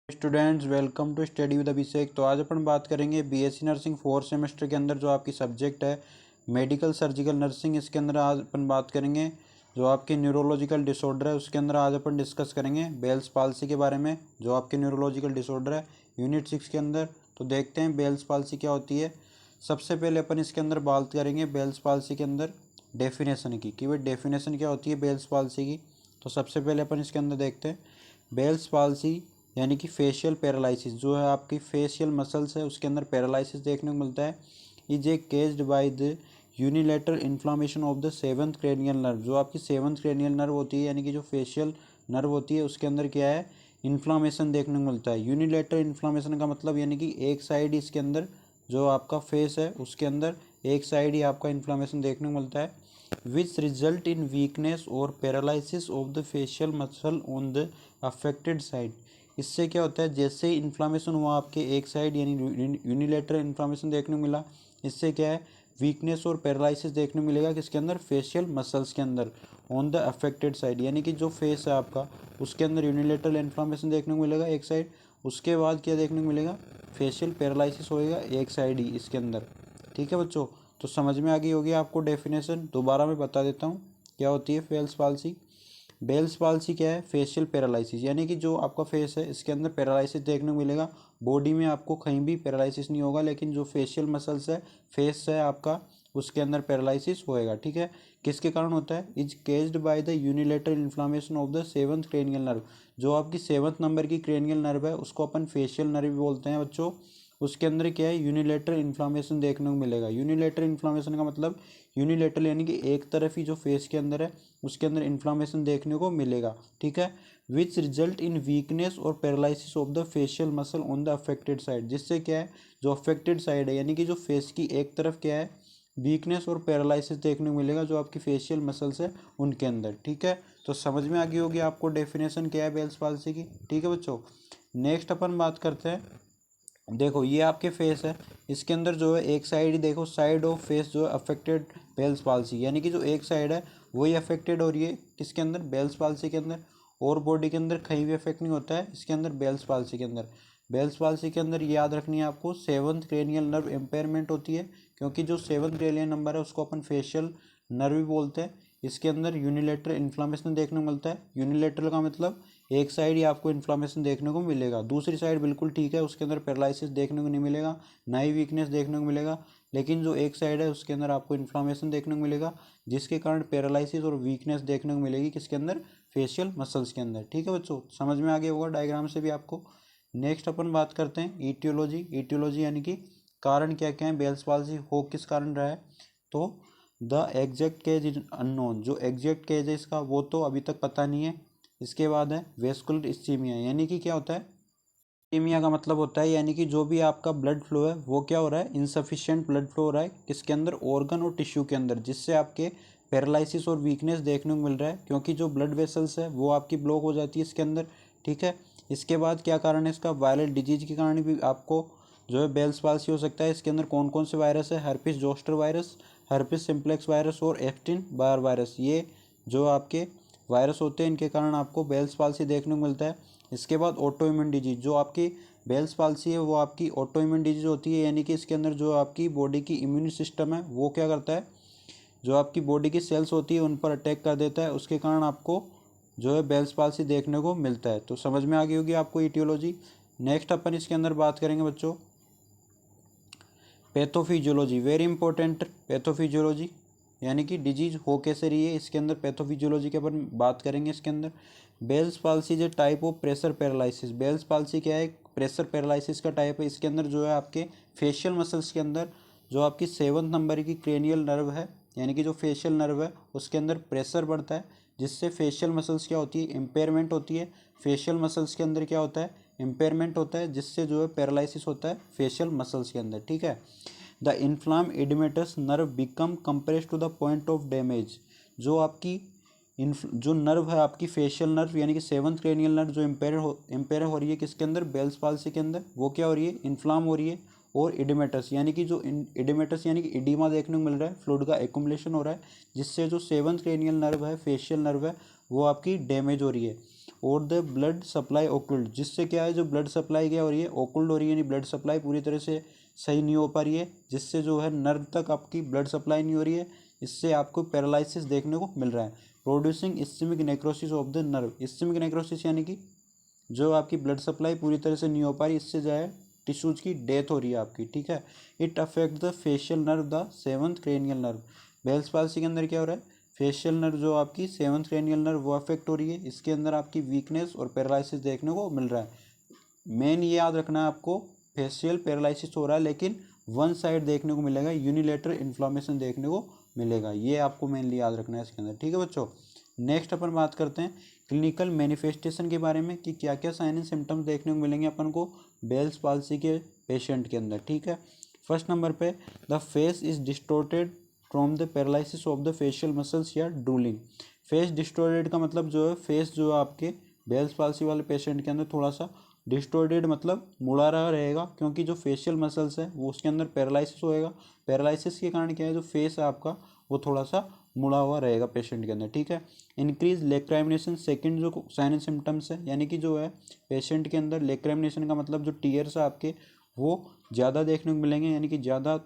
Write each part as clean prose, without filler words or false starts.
Students welcome to study with Abhishek. तो आज अपन बात करेंगे बीएससी नर्सिंग फोर्थ सेमेस्टर के अंदर जो आपकी सब्जेक्ट है मेडिकल सर्जिकल नर्सिंग। इसके अंदर आज अपन बात करेंगे जो आपके न्यूरोलॉजिकल डिसऑर्डर है उसके अंदर आज अपन डिस्कस करेंगे बेल्स पाल्सी के बारे में। जो आपके न्यूरोलॉजिकल डिसऑर्डर है यूनिट 6 के अंदर। तो देखते हैं बेल्स पाल्सी क्या होती है। सबसे पहले अपन इसके अंदर बात करेंगे बेल्स पाल्सी के अंदर डेफिनेशन की कि भाई डेफिनेशन क्या होती है बेल्स पाल्सी की। तो सबसे पहले अपन इसके अंदर देखते हैं बेल्स पाल्सी यानी कि फेशियल पैरालिसिस जो है आपकी फेशियल मसल्स है उसके अंदर पैरालिसिस देखने को मिलता है। Is a caged by the unilateral inflammation of the seventh cranial nerve. जो आपकी सेवंथ क्रेनियल नर्व होती है यानी कि जो फेशियल नर्व होती है उसके अंदर क्या है इन्फ्लामेशन देखने को मिलता है। यूनिलेटरल इन्फ्लामेशन का मतलब यानी कि एक साइड इसके अंदर जो आपका फेस है उसके अंदर एक साइड ही आपका इन्फ्लामेशन देखने को मिलता है विच रिजल्ट इन वीकनेस और paralysis of the facial muscle on the affected side. इससे क्या होता है जैसे ही इन्फ्लामेशन हुआ आपके एक साइड यानी यूनिलेटरल इन्फ्लामेशन देखने को मिला, इससे क्या है वीकनेस और पैरालिसिस देखने को मिलेगा किसके अंदर फेशियल मसल्स के अंदर ऑन द अफेक्टेड साइड। यानी कि जो फेस है आपका उसके अंदर यूनिलेटरल इन्फ्लामेशन देखने को मिलेगा एक साइड, उसके बाद क्या देखने को मिलेगा फेशियल पैरालिसिस होएगा एक साइड ही इसके अंदर। ठीक है बच्चों, तो समझ में आ गई होगी आपको डेफिनेशन। दोबारा मैं बता देता हूँ क्या होती है बेल्स पाल्सी। बेल्स पाल्सी क्या है फेशियल पैरालिसिस यानी कि जो आपका फेस है इसके अंदर पैरालिसिस देखने को मिलेगा। बॉडी में आपको कहीं भी पैरालिसिस नहीं होगा लेकिन जो फेशियल मसल्स है फेस है आपका उसके अंदर पैरालिसिस होएगा। ठीक है, किसके कारण होता है is caged by the unilateral inflammation of the seventh cranial nerve. जो आपकी सेवंथ नंबर की क्रेनियल नर्व है उसको अपन फेशियल नर्व भी बोलते हैं बच्चों। उसके अंदर क्या है यूनिलेटरल इन्फ्लामेशन देखने को मिलेगा। यूनिलेटरल इन्फ्लामेशन का मतलब यूनिलेटरल यानी कि एक तरफ ही जो फेस के अंदर है उसके अंदर इन्फ्लामेशन देखने को मिलेगा। ठीक है, विच रिजल्ट इन वीकनेस और paralysis of the facial muscle on the affected side. जिससे क्या है जो अफेक्टेड साइड है यानी कि जो फेस की एक तरफ क्या है वीकनेस और पैरालिसिस देखने को मिलेगा जो आपकी फेशियल मसल्स है उनके अंदर। ठीक है, तो समझ में आ गई होगी आपको डेफिनेशन क्या है बेल्स पाल्सी की। ठीक है बच्चों, नेक्स्ट अपन बात करते हैं। देखो ये आपके फेस है, इसके अंदर जो है एक साइड ही देखो साइड ऑफ फेस जो है अफेक्टेड बेल्स पाल्सी यानी कि जो एक साइड है वही अफेक्टेड हो रही है किसके अंदर बेल्स पाल्सी के अंदर। और बॉडी के अंदर कहीं भी अफेक्ट नहीं होता है इसके अंदर बेल्स पाल्सी के अंदर। बेल्स पाल्सी के अंदर याद रखनी है आपको सेवंथ क्रेनियल नर्व इम्पेयरमेंट होती है क्योंकि जो सेवंथ क्रेनियल नंबर है उसको अपन फेशियल नर्व भी बोलते हैं। इसके अंदर यूनिलेटरल इन्फ्लामेशन देखने को मिलता है। यूनिलेटरल का मतलब एक साइड ही आपको इन्फ्लामेशन देखने को मिलेगा, दूसरी साइड बिल्कुल ठीक है उसके अंदर पैरालिसिस देखने को नहीं मिलेगा ना ही वीकनेस देखने को मिलेगा। लेकिन जो एक साइड है उसके अंदर आपको इन्फ्लामेशन देखने को मिलेगा जिसके कारण पैरालिसिस और वीकनेस देखने को मिलेगी किसके अंदर फेशियल मसल्स के अंदर। ठीक है बच्चों, समझ में आ गया होगा डायग्राम से भी आपको। नेक्स्ट अपन बात करते हैं ईटियोलॉजी। ईटियोलॉजी यानी कि कारण क्या क्या है बेल्स पाल्सी हो किस कारण रहा है। तो the exact cause is unknown. जो एग्जैक्ट केज है इसका वो तो अभी तक पता नहीं है। इसके बाद है वेस्कुलर इस्कीमिया यानी कि क्या होता है इस्कीमिया का मतलब होता है यानी कि जो भी आपका ब्लड फ्लो है वो क्या हो रहा है इनसफिशिएंट ब्लड फ्लो हो रहा है किसके अंदर ऑर्गन और टिश्यू के अंदर, जिससे आपके पैरालिसिस और वीकनेस देखने को मिल रहा है क्योंकि जो ब्लड वेसल्स है वो आपकी ब्लॉक हो जाती है इसके अंदर। ठीक है, इसके बाद क्या कारण है इसका वायरल डिजीज के कारण भी आपको जो है बेल्स पाल्सी हो सकता है। इसके अंदर कौन कौन से वायरस है herpes zoster virus, herpes simplex virus और एप्स्टीन बार वायरस। ये जो आपके वायरस होते हैं इनके कारण आपको बेल्स पाल्सी देखने को मिलता है। इसके बाद ऑटो इम्यून डिजीज। जो आपकी बेल्स पाल्सी है वो आपकी ऑटो इम्यून डिजीज होती है यानी कि इसके अंदर जो आपकी बॉडी की इम्यून सिस्टम है वो क्या करता है जो आपकी बॉडी की सेल्स होती है उन पर अटैक कर देता है, उसके कारण आपको जो है बेल्स पाल्सी देखने को मिलता है। तो समझ में आ गई होगी आपको ईटियोलॉजी। नेक्स्ट अपन इसके अंदर बात करेंगे बच्चों पैथोफिजियोलॉजी, वेरी इंपॉर्टेंट पैथोफिजियोलॉजी यानी कि डिजीज हो कैसे रही है इसके अंदर पैथोफिजियोलॉजी के अपन बात करेंगे। इसके अंदर बेल्स पाल्सी जो type of pressure paralysis. Bell's palsy क्या है प्रेशर पैरालिसिस का टाइप है। इसके अंदर जो है आपके फेशियल मसल्स के अंदर जो आपकी सेवंथ नंबर की क्रेनियल नर्व है यानी कि जो फेशियल नर्व है उसके अंदर प्रेशर बढ़ता है जिससे फेशियल मसल्स क्या होती है इम्पेयरमेंट होती है। फेशियल मसल्स के अंदर क्या होता है इम्पेयरमेंट होता है जिससे जो है पैरालिसिस होता है फेशियल मसल्स के अंदर। ठीक है, the inflamed oedematous nerve become compress to the point of damage. जो आपकी जो नर्व है आपकी फेशियल नर्व यानी कि सेवंथ क्रेनियल नर्व जो इम्पेयर हो रही है किसके अंदर बेल्स पाल्सी के अंदर, वो क्या हो रही है इन्फ्लाम हो रही है। और इडिमेटस यानी कि जो इडिमेटस यानी कि इडीमा देखने को मिल रहा है, फ्लूइड का एक्युमुलेशन हो रहा है जिससे जो सेवंथ क्रेनियल नर्व है फेशियल नर्व है वो आपकी डैमेज हो रही है, और द ब्लड सप्लाई ओकुल्ड, जिससे क्या है जो ब्लड सप्लाई क्या हो रही है, ओकुल्ड हो रही है, यानी ब्लड सप्लाई पूरी तरह से सही नहीं हो पा रही है, जिससे जो है नर्व तक आपकी ब्लड सप्लाई नहीं हो रही है, इससे आपको पैरालिसिस देखने को मिल रहा है। Producing ischemic necrosis of the nerve, ischemic necrosis यानी कि जो आपकी ब्लड सप्लाई पूरी तरह से नहीं हो पा रही, इससे जो है टिश्यूज की डेथ हो रही है आपकी, ठीक है। It affect the facial nerve, the seventh cranial nerve. Bell's palsy के अंदर क्या हो रहा है, फेशियल नर्व जो आपकी सेवंथ क्रेनियल नर्व वो अफेक्ट हो रही है, इसके अंदर आपकी वीकनेस और पैरालिसिस देखने को मिल रहा है। मेन ये याद रखना है आपको, फेशियल पैरालिसिस हो रहा है लेकिन वन साइड देखने को मिलेगा, यूनिलेटरल इन्फ्लामेशन देखने को मिलेगा, ये आपको मेनली याद रखना है इसके अंदर, ठीक है बच्चों। नेक्स्ट अपन बात करते हैं क्लिनिकल मैनिफेस्टेशन के बारे में कि क्या क्या साइन एंड सिम्टम्स देखने को मिलेंगे अपन को बेल्स पाल्सी के पेशेंट के अंदर, ठीक है। फर्स्ट नंबर पे the face is distorted from the paralysis of the facial muscles या ड्रूलिंग। फेस डिस्टोर्टेड का मतलब जो है फेस जो है आपके बेल्स पाल्सी वाले पेशेंट के अंदर थोड़ा सा डिस्टोर्टेड मतलब मुड़ा रहा रहेगा, क्योंकि जो फेशियल मसल्स है वो उसके अंदर पैरालिसिस होएगा। पैरालिसिस के कारण क्या है जो फेस है आपका वो थोड़ा सा मुड़ा हुआ रहेगा पेशेंट के अंदर, ठीक है। इंक्रीज लेक्राइमिनेशन, सेकंड जो साइन एंड सिम्टम्स है, यानी कि जो है पेशेंट के अंदर लेक्राइमिनेशन का मतलब जो टीयर्स है आपके वो ज़्यादा देखने को मिलेंगे, यानी कि ज़्यादा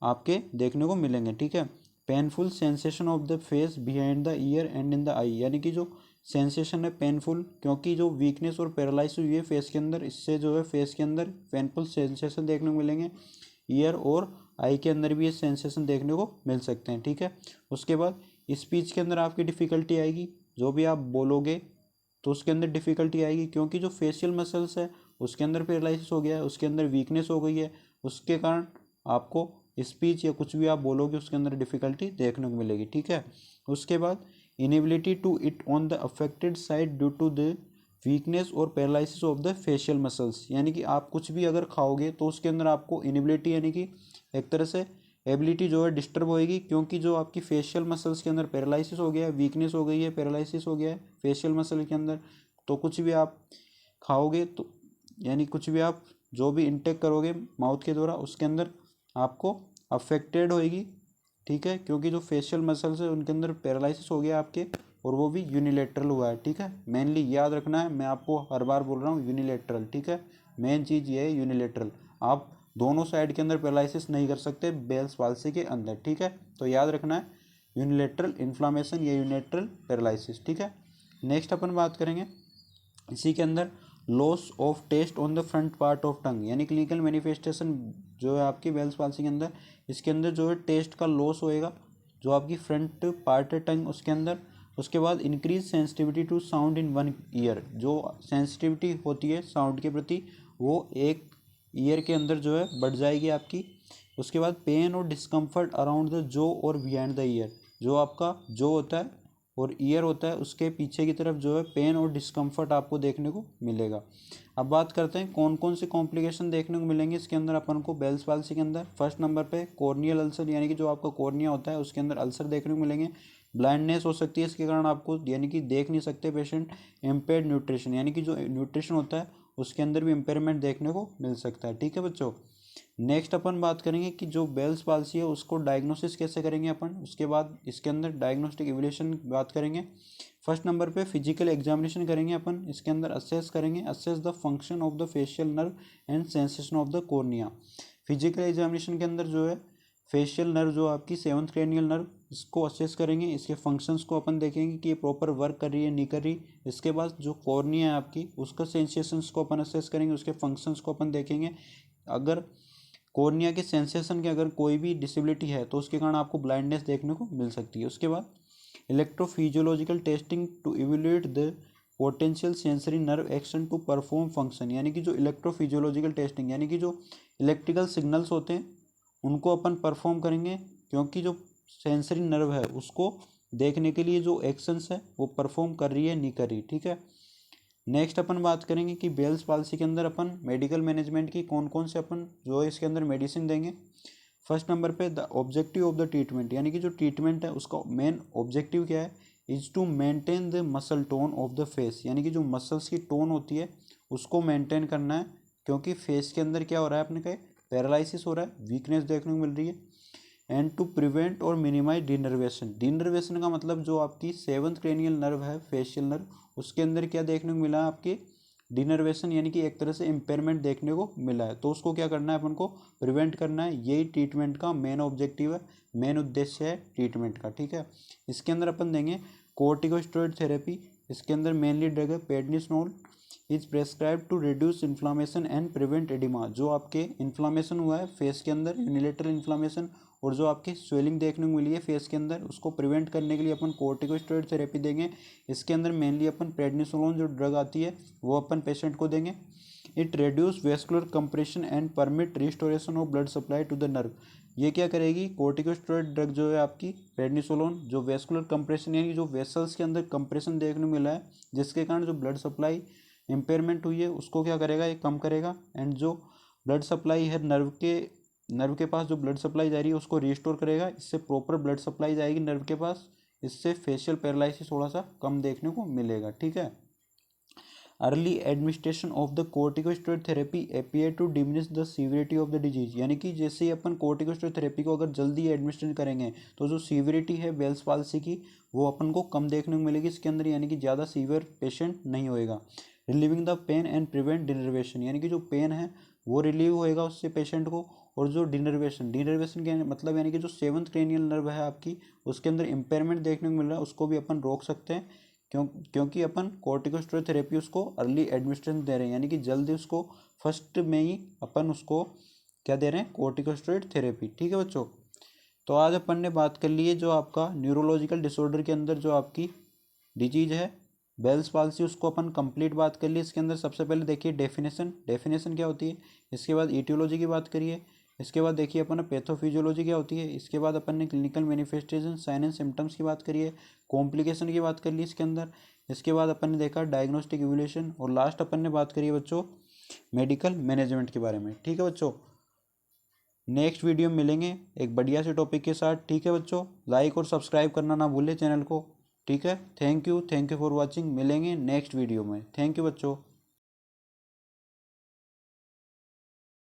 आपके देखने को मिलेंगे, ठीक है। Painful sensation of the face behind the ear and in the eye, यानी कि जो सेंसेशन है पेनफुल, क्योंकि जो वीकनेस और पैरालाइज हुई है फेस के अंदर, इससे जो है फेस के अंदर पेनफुल सेंसेशन देखने को मिलेंगे। ईयर और आई के अंदर भी ये सेंसेशन देखने को मिल सकते हैं, ठीक है। उसके बाद स्पीच के अंदर आपकी डिफ़िकल्टी आएगी, जो भी आप बोलोगे तो उसके अंदर डिफ़िकल्टी आएगी, क्योंकि जो फेशियल मसल्स है उसके अंदर पैरालिसिस हो गया है, उसके अंदर वीकनेस हो गई है, उसके कारण आपको स्पीच या कुछ भी आप बोलोगे उसके अंदर डिफ़िकल्टी देखने को मिलेगी, ठीक है। उसके बाद inability to eat on the affected side due to the weakness और paralysis of the facial muscles, यानी कि आप कुछ भी अगर खाओगे तो उसके अंदर आपको इनेबिलिटी यानी कि एक तरह से एबिलिटी जो है डिस्टर्ब होएगी, क्योंकि जो आपकी फेशियल मसल्स के अंदर पैरालिसिस हो गया है, वीकनेस हो गई है, पैरालिसिस हो गया है फेशियल मसल के अंदर, तो कुछ भी आप खाओगे तो यानी कुछ भी आप जो भी इंटेक करोगे माउथ के द्वारा उसके अंदर आपको अफेक्टेड होएगी, ठीक है, क्योंकि जो फेशियल मसल्स है उनके अंदर पैरालिसिस हो गया आपके, और वो भी यूनिलेटरल हुआ है, ठीक है। मेनली याद रखना है, मैं आपको हर बार बोल रहा हूँ यूनिलेटरल, ठीक है। मेन चीज़ ये है यूनिलेटरल, आप दोनों साइड के अंदर पैरालिसिस नहीं कर सकते बेल्स पाल्सी के अंदर, ठीक है। तो याद रखना है यूनिलेटरल इन्फ्लामेशन या यूनिलेटरल पैरालिसिस, ठीक है। नेक्स्ट अपन बात करेंगे इसी के अंदर loss of taste on the front part of tongue, यानी क्लिनिकल मैनिफेस्टेशन जो है आपकी बेल्स पाल्सी के अंदर, इसके अंदर जो है टेस्ट का लॉस होएगा जो आपकी फ्रंट पार्ट है टंग उसके अंदर। उसके बाद increase sensitivity to sound in one ear, जो सेंसिटिविटी होती है साउंड के प्रति वो एक ईयर के अंदर जो है बढ़ जाएगी आपकी। उसके बाद पेन और डिस्कम्फर्ट अराउंड द जो और बिहाइंड द ईयर, जो आपका जो होता है और ईयर होता है उसके पीछे की तरफ जो है पेन और डिस्कम्फर्ट आपको देखने को मिलेगा। अब बात करते हैं कौन कौन से कॉम्प्लिकेशन देखने को मिलेंगे इसके अंदर अपन को बेल्स पाल्सी के अंदर। फर्स्ट नंबर पे कॉर्नियल अल्सर, यानी कि जो आपका कॉर्निया होता है उसके अंदर अल्सर देखने को मिलेंगे। ब्लाइंडनेस हो सकती है इसके कारण आपको, यानी कि देख नहीं सकते पेशेंट। इम्पेयर्ड न्यूट्रिशन, यानी कि जो न्यूट्रिशन होता है उसके अंदर भी इम्पेयरमेंट देखने को मिल सकता है, ठीक है बच्चों। नेक्स्ट अपन बात करेंगे कि जो बेल्स पाल्सी है उसको डायग्नोसिस कैसे करेंगे अपन, उसके बाद इसके अंदर डायग्नोस्टिक इवैल्यूएशन बात करेंगे। फर्स्ट नंबर पे फिजिकल एग्जामिनेशन करेंगे अपन, इसके अंदर असेस करेंगे, assess the function of the facial nerve and sensation of the cornea. Physical examination के अंदर जो है फेशियल नर्व जो आपकी सेवंथ क्रेनियल नर्व इसको असेस करेंगे, इसके फंक्शंस को अपन देखेंगे कि ये प्रॉपर वर्क कर रही है नहीं कर रही। इसके बाद जो कॉर्निया है आपकी उसका सेंसेशंस को अपन असेस करेंगे, उसके फंक्शंस को अपन देखेंगे। अगर कॉर्निया के सेंसेशन के अगर कोई भी डिसेबिलिटी है तो उसके कारण आपको ब्लाइंडनेस देखने को मिल सकती है। उसके बाद electrophysiological testing to evaluate the potential sensory nerve action to perform function, यानी कि जो इलेक्ट्रोफिजियोलॉजिकल टेस्टिंग यानी कि जो इलेक्ट्रिकल सिग्नल्स होते हैं उनको अपन परफॉर्म करेंगे, क्योंकि जो सेंसरी नर्व है उसको देखने के लिए जो एक्शंस है वो परफॉर्म कर रही है नहीं कर रही, ठीक है। नेक्स्ट अपन बात करेंगे कि बेल्स पाल्सी के अंदर अपन मेडिकल मैनेजमेंट की कौन कौन से अपन जो है इसके अंदर मेडिसिन देंगे। फर्स्ट नंबर पे the objective of the treatment, यानी कि जो ट्रीटमेंट है उसका मेन ऑब्जेक्टिव क्या है, is to maintain the muscle tone of the face, यानी कि जो मसल्स की टोन होती है उसको मेंटेन करना है, क्योंकि फेस के अंदर क्या हो रहा है अपने का पैरालिसिस हो रहा है, वीकनेस देखने को मिल रही है। एंड टू प्रिवेंट और मिनिमाइज डिनर्वेशन। डिनर्वेशन का मतलब जो आपकी सेवंथ क्रेनियल नर्व है, फेशियल नर्व, उसके अंदर क्या देखने को मिला है आपके डिनर्वेशन, यानी कि एक तरह से इम्पेयरमेंट देखने को मिला है। तो उसको क्या करना है, अपन को प्रिवेंट करना है। यही ट्रीटमेंट का मेन ऑब्जेक्टिव है, मेन उद्देश्य है ट्रीटमेंट का, ठीक है। इसके अंदर अपन देंगे कोर्टिकोस्टेरॉइड थेरेपी। इसके अंदर मेनली ड्रग है prednisolone, is prescribe to reduce inflammation and prevent oedema. जो आपके इन्फ्लामेशन हुआ है फेस के अंदर, यूनिलेटरल इन्फ्लामेशन, और जो आपकी स्वेलिंग देखने को मिली है फेस के अंदर, उसको प्रिवेंट करने के लिए अपन कोर्टिकोस्टेरॉइड थेरेपी देंगे। इसके अंदर मेनली अपन प्रेडनिसोलोन जो ड्रग आती है वो अपन पेशेंट को देंगे। It reduce vascular compression and permit restoration of blood supply to the nerve. ये क्या करेगी, कोर्टिकोस्टेरॉइड ड्रग जो है आपकी प्रेडनिसोलोन, जो वेस्कुलर कंप्रेशन यानी जो वेसल्स के अंदर कंप्रेशन देखने को मिला है, जिसके कारण जो ब्लड सप्लाई इम्पेयरमेंट हुई है, उसको क्या करेगा, ये कम करेगा। एंड जो ब्लड सप्लाई है नर्व के पास जो ब्लड सप्लाई जा रही है उसको रिस्टोर करेगा। इससे प्रॉपर ब्लड सप्लाई जाएगी नर्व के पास, इससे फेशियल पैरालिसिस थोड़ा सा कम देखने को मिलेगा, ठीक है। Early administration of the corticosteroid therapy appear to diminish the severity of the disease. यानी कि जैसे ही अपन कोर्टिकोस्टेरॉइड थेरेपी को अगर जल्दी एडमिनिस्ट्रेट करेंगे तो जो सीवियरिटी है बेल्स पाल्सी की, वो अपन को कम देखने को मिलेगी इसके अंदर, यानी कि ज़्यादा सीवियर पेशेंट नहीं होएगा। Relieving the pain and prevent denervation, यानी कि जो पेन है वो रिलीव होएगा उससे पेशेंट को। और जो डिनर्वेशन के मतलब यानी कि जो सेवंथ क्रेनियल नर्व है आपकी, उसके अंदर इम्पेयरमेंट देखने को मिल रहा है, उसको भी अपन रोक सकते हैं। क्योंकि अपन कोर्टिकोस्टेरॉइड थेरेपी उसको अर्ली एडमिनिस्ट्रेशन दे रहे हैं, यानी कि जल्दी उसको फर्स्ट में ही अपन उसको क्या दे रहे हैं, कोर्टिकोस्टेरॉइड थेरेपी, ठीक है बच्चों। तो आज अपन ने बात कर ली है जो आपका न्यूरोलॉजिकल डिसऑर्डर के अंदर जो आपकी डिजीज है बेल्स पाल्सी, उसको अपन कंप्लीट बात कर ली। इसके अंदर सबसे पहले देखिए डेफिनेशन क्या होती है, इसके बाद ईटियोलॉजी की बात करिए, इसके बाद देखिए अपन पैथोफिजियोलॉजी क्या होती है, इसके बाद अपन ने clinical manifestation sign and symptoms की बात करिए, कॉम्प्लिकेशन की बात कर ली इसके अंदर, इसके बाद अपन ने देखा डायग्नोस्टिक इवोल्यूशन, और लास्ट अपन ने बात करी बच्चों मेडिकल मैनेजमेंट के बारे में, ठीक है बच्चों। नेक्स्ट वीडियो में मिलेंगे एक बढ़िया से टॉपिक के साथ, ठीक है बच्चों। लाइक और सब्सक्राइब करना ना भूलें चैनल को, ठीक है। Thank you for watching. मिलेंगे नेक्स्ट वीडियो में, थैंक यू बच्चों।